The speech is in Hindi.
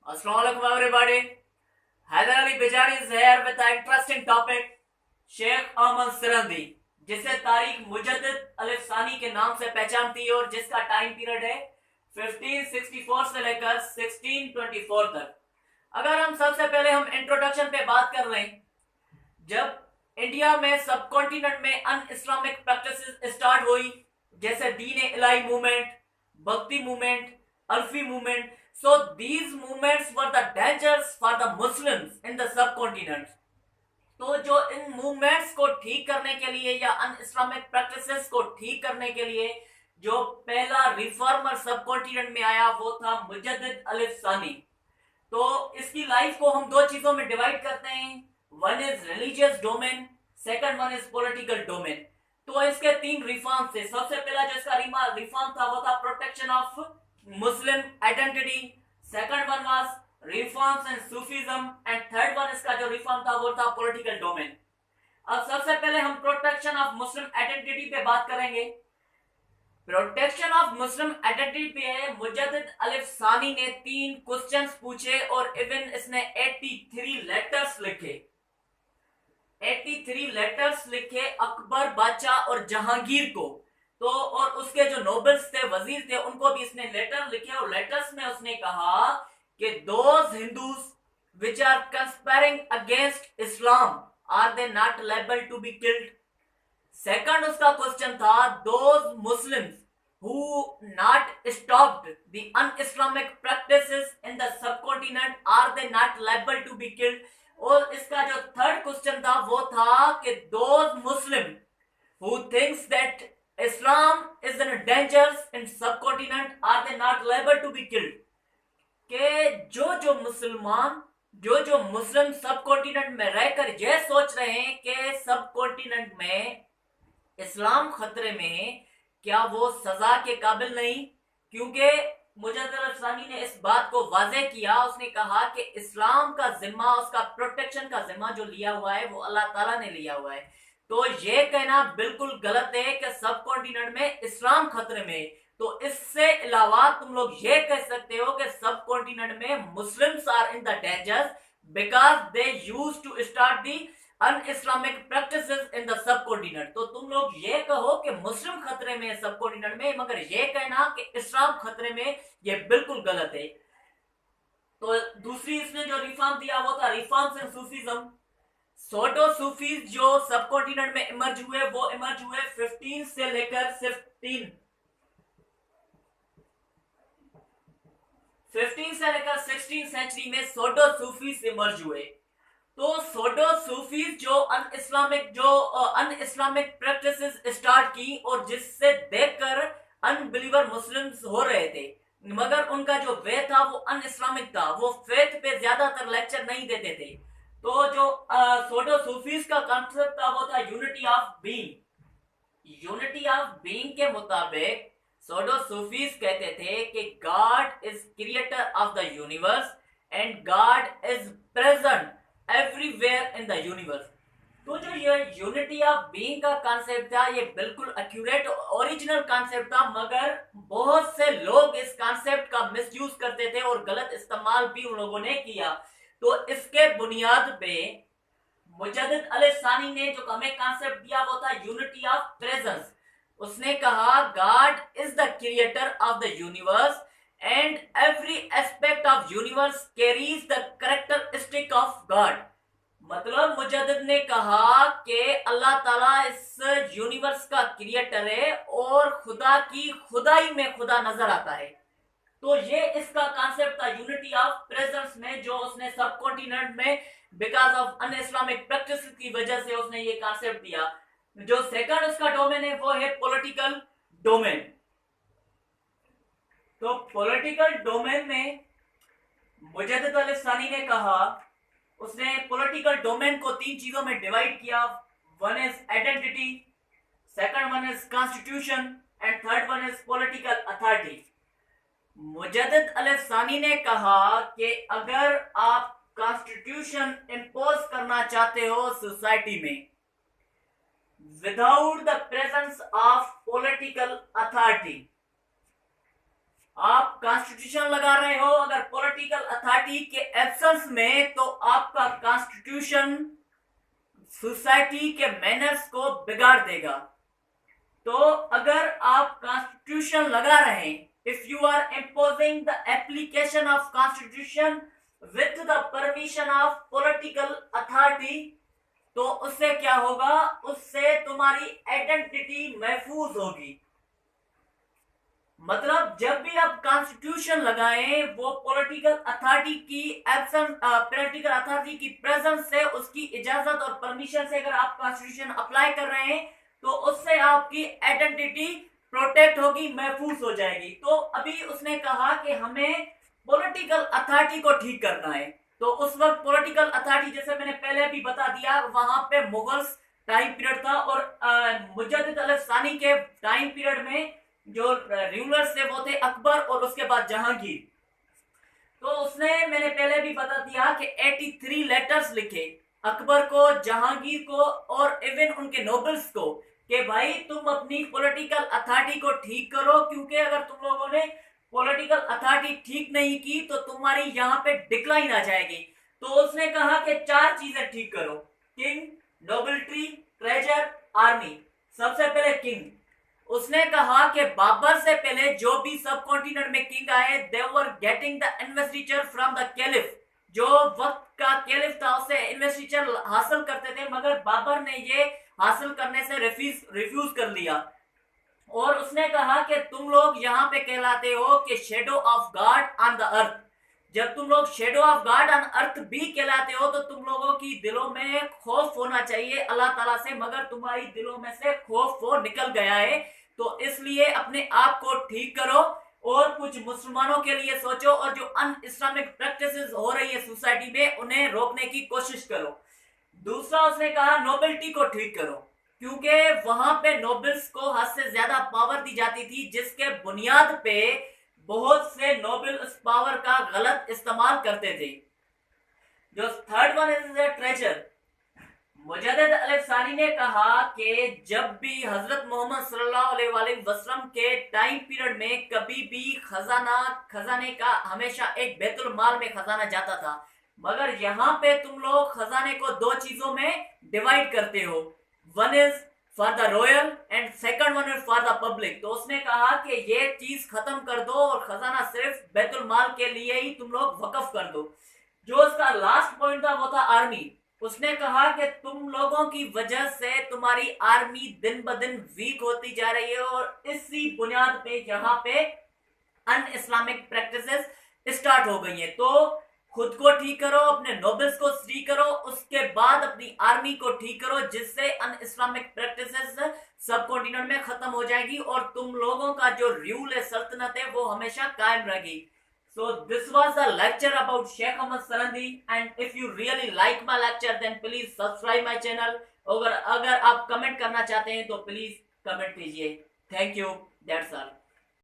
Assalamualaikum everybody. Hyder Ali Bijani is here with an interesting topic. Sheikh Ahmad सिरंदी, जिसे तारीख मुजद्दिद अलिफ सानी के नाम से पहचानती है और जिसका टाइम पीरियड है 1564 से लेकर 1624 तक। अगर हम सबसे पहले हम इंट्रोडक्शन पे बात कर रहे हैं, जब इंडिया में सब कॉन्टिनेंट में अन इस्लामिक प्रैक्टिसेस स्टार्ट हुई, जैसे दीन इलाही मूवमेंट, भक्ति movement, अल्फी movement, so these movements were the dangers for the Muslims in the subcontinent. तो जो इन मूवमेंट्स को ठीक करने के लिए या अन इस्लामिक प्रैक्टिसेस को ठीक करने के लिए जो पहला रिफॉर्मर सब कॉन्टिनेंट में आया वो था मुजद्दिद अलिफ सानी। तो इसकी लाइफ को हम दो चीजों में डिवाइड करते हैं, one is religious domain, second one is political domain. तो इसके तीन रिफॉर्म थे। सबसे पहला जो इसका रिफॉर्म था वो था protection of Muslim identity, second one was reforms in Sufism and third one इसका जो रिफॉर्म था वो था पॉलिटिकल डोमेन। अब सबसे पहले हम प्रोटेक्शन ऑफ मुस्लिम आइडेंटिटी पे बात करेंगे। प्रोटेक्शन ऑफ मुस्लिम आइडेंटिटी पे मुजद्दिद अलिफ सानी ने 3 क्वेश्चंस पूछे और इवन इसने 83 लेटर्स लिखे। 83 लेटर्स लिखे अकबर, बादशाह और जहांगीर को। तो और उसके जो नोबल्स थे, वजीर थे, उनको भी इसने लेटर लिखे और लेटर्स में उसने कहा कि those Hindus which are conspiring against Islam are they not liable to be killed. Second उसका क्वेश्चन था those Muslims who not stopped the un-Islamic practices in the subcontinent are they not liable to be killed. और इसका जो थर्ड क्वेश्चन था वो था कि those Muslim who thinks that Islam is in dangers in subcontinent are they not liable to be killed? के जो मुसलमान जो मुस्लिम सब कॉन्टिनेंट में रहकर यह सोच रहे हैं कि सब कॉन्टिनेंट में इस्लाम खतरे में है, क्या वो सजा के काबिल नहीं? क्योंकि मुजद्दिद अलिफ सानी ने इस बात को वाज़ेह किया। उसने कहा कि इस्लाम का जिम्मा, उसका प्रोटेक्शन का जिम्मा जो लिया हुआ है वो अल्लाह ताला ने लिया हुआ है। तो ये कहना बिल्कुल गलत है कि सब कॉन्टिनेंट में इस्लाम खतरे में। तो इससे अलावा तुम लोग ये कह सकते हो कि सब कॉन्टिनेंट में Muslims are in the dangers because they used to start the un-Islamic practices in the subcontinent. तो तुम लोग ये कहो कि मुस्लिम खतरे में सब कॉन्टिनेंट में, मगर ये कहना कि इस्लाम खतरे में, ये बिल्कुल गलत है। तो दूसरी इसने जो रिफॉर्म दिया वो था रिफॉर्म्स इन सूफीज्म। सोडो सूफीज जो सब कॉन्टिनेंट में इमर्ज हुए वो इमर्ज हुए 15 से लेकर 16 सेंचुरी में सोडो सूफीज इमर्ज हुए। तो सोडो सूफीज जो अन इस्लामिक प्रैक्टिसेस स्टार्ट की और जिससे देखकर अनबिलीवर मुस्लिम्स हो रहे थे, मगर उनका जो वे था वो अन इस्लामिक था, वो फेथ पे ज्यादातर लेक्चर नहीं देते थे। तो जो सोडो सूफीज का कॉन्सेप्ट था वो था unity of being. Unity of being के मुताबिक सोडो सूफीज कहते थे कि God is creator of the universe and God is present everywhere in the universe. तो जो ये यूनिटी ऑफ बीइंग का कॉन्सेप्ट था ये बिल्कुल एक्यूरेट ओरिजिनल कॉन्सेप्ट था, मगर बहुत से लोग इस कॉन्सेप्ट का मिसयूज करते थे और गलत इस्तेमाल भी उन लोगों ने किया। तो इसके बुनियाद पे मुजद्दिद अलिफ सानी ने जो हमें कॉन्सेप्ट दिया वो था यूनिटी ऑफ प्रेजेंस। उसने कहा God is the creator of the universe and every aspect of universe carries the characteristic of God. मतलब मुजद्दिद ने कहा कि अल्लाह ताला इस यूनिवर्स का क्रिएटर है और खुदा की खुदाई में खुदा नजर आता है। तो ये इसका कॉन्सेप्ट था यूनिटी ऑफ प्रेजेंस में, जो उसने सब कॉन्टिनेंट में because of an Islamic practice की वजह से उसने ये कॉन्सेप्ट दिया। जो सेकंड उसका डोमेन है वो है पॉलिटिकल डोमेन। तो पॉलिटिकल डोमेन में मुजद्दिद अलिफ सानी ने कहा, उसने पॉलिटिकल डोमेन को 3 चीजों में डिवाइड किया। One is identity, second one is constitution and third one is political authority. Mujaddid Alf Sani ने कहा कि अगर आप कॉन्स्टिट्यूशन इंपोज करना चाहते हो सोसाइटी में without the presence of political authority, आप कॉन्स्टिट्यूशन लगा रहे हो अगर पॉलिटिकल अथॉरिटी के एब्सेंस में, तो आपका कॉन्स्टिट्यूशन सोसाइटी के मैनर्स को बिगाड़ देगा। तो अगर आप कॉन्स्टिट्यूशन लगा रहे हैं, if you are imposing the application of constitution with the permission of political authority, तो उससे क्या होगा, उससे तुम्हारी आइडेंटिटी महफूज होगी। मतलब जब भी आप कॉन्स्टिट्यूशन लगाएं, वो पॉलिटिकल अथॉरिटी की एब्सेंस, पॉलिटिकल अथॉरिटी की प्रेजेंस से, उसकी इजाजत और परमिशन से अगर आप कॉन्स्टिट्यूशन अप्लाई कर रहे हैं, तो उससे आपकी आइडेंटिटी प्रोटेक्ट होगी, महफूज हो जाएगी। तो अभी उसने कहा कि हमें पॉलिटिकल अथॉरिटी को ठीक करना है। तो उस वक्त पॉलिटिकल अथॉरिटी, जैसे मैंने पहले भी बता दिया, वहां पे मुगल्स टाइम पीरियड था और मुजद्दिद अल सानी के टाइम पीरियड में जो रूलर्स थे वो थे अकबर और उसके बाद जहांगीर। तो उसने, मैंने पहले भी बता दिया कि 83 लेटर्स लिखे अकबर को, जहांगीर को और इवन उनके नोबल्स को, कि भाई तुम अपनी पॉलिटिकल अथॉरिटी को ठीक करो, क्योंकि अगर तुम लोगों ने पॉलिटिकल अथॉरिटी ठीक नहीं की तो तुम्हारी यहाँ पे डिक्लाइन आ जाएगी। तो उसने कहा कि 4 चीजें ठीक करो, किंग, नोबिलिटी, ट्रेजर, आर्मी। सबसे पहले किंग। उसने कहा कि बाबर से पहले जो भी सब कॉन्टिनेंट में किंग आए, they were getting the investiture from the caliph. जो वक्त का कैलिफ था उससे इन्वेस्टिचर हासिल करते थे, मगर बाबर ने ये हासिल करने से रिफ्यूज कर लिया। और उसने कहा कि तुम लोग यहाँ पे कहलाते हो कि shadow of God on the earth. जब तुम लोग shadow of God on earth भी कहलाते हो, तो तुम लोगों की दिलों में खौफ होना चाहिए अल्लाह ताला से, मगर तुम्हारी दिलों में से खौफ वो निकल गया है। तो इसलिए अपने आप को ठीक करो और कुछ मुसलमानों के लिए सोचो, और जो अन इस्लामिक प्रैक्टिसेस हो रही है सोसाइटी में, उन्हें रोकने की कोशिश करो। दूसरा उसने कहा नोबेलिटी को ठीक करो, क्योंकि वहां पे नोबल्स को हद से ज्यादा पावर दी जाती थी, जिसके बुनियाद पे बहुत से नोबल उस पावर का गलत इस्तेमाल करते थे। जो थर्ड वन इज ट्रेजर। मुजद्दिद अल सानी ने कहा कि जब भी हजरत मोहम्मद सल्लल्लाहु अलैहि वसल्लम के टाइम पीरियड में कभी भी खजाने का हमेशा एक बैतुल माल में खजाना जाता था, मगर यहाँ पे तुम लोग खजाने को 2 चीजों में डिवाइड करते हो, one is for the royal and second one is for the public. तो उसने कहा कि ये चीज खत्म कर दो और खजाना सिर्फ बैतुल माल के लिए ही तुम लोग वक्फ कर दो। जो उसका लास्ट पॉइंट था वो था आर्मी। उसने कहा कि तुम लोगों की वजह से तुम्हारी आर्मी दिन ब दिन वीक होती जा रही है, और इसी बुनियाद पे यहाँ पे अन इस्लामिक प्रैक्टिसेस स्टार्ट हो गई है। तो खुद को ठीक करो, अपने नोबल्स को ठीक करो, उसके बाद अपनी आर्मी को ठीक करो, जिससे अन इस्लामिक प्रैक्टिसेस सब कॉन्टिनेंट में खत्म हो जाएगी और तुम लोगों का जो रूल है, सल्तनत है, वो हमेशा कायम रहेगी। So this was the lecture about Sheikh Ahmad Sarandi, and if you really like my lecture then please subscribe my channel। अगर आप कमेंट करना चाहते हैं तो प्लीज कमेंट कीजिए। Thank you, that's all.